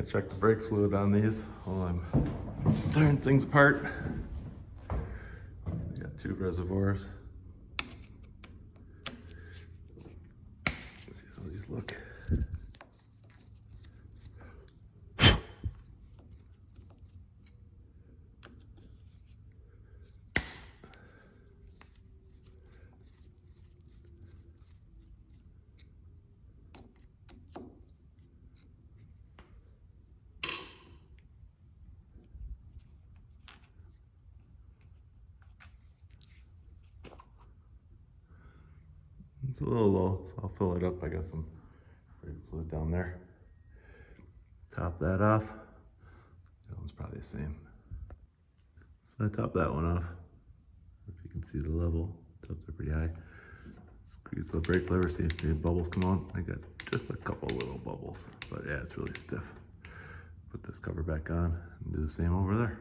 Gonna check the brake fluid on these while I'm tearing things apart. So we got 2 reservoirs. Let's see how these look. It's a little low, so I'll fill it up. I got some brake fluid down there. Top that off. That one's probably the same. So I top that one off. If you can see the level, it's up there pretty high. Squeeze the brake lever, see if any bubbles come out. I got just a couple little bubbles, but yeah, it's really stiff. Put this cover back on and do the same over there.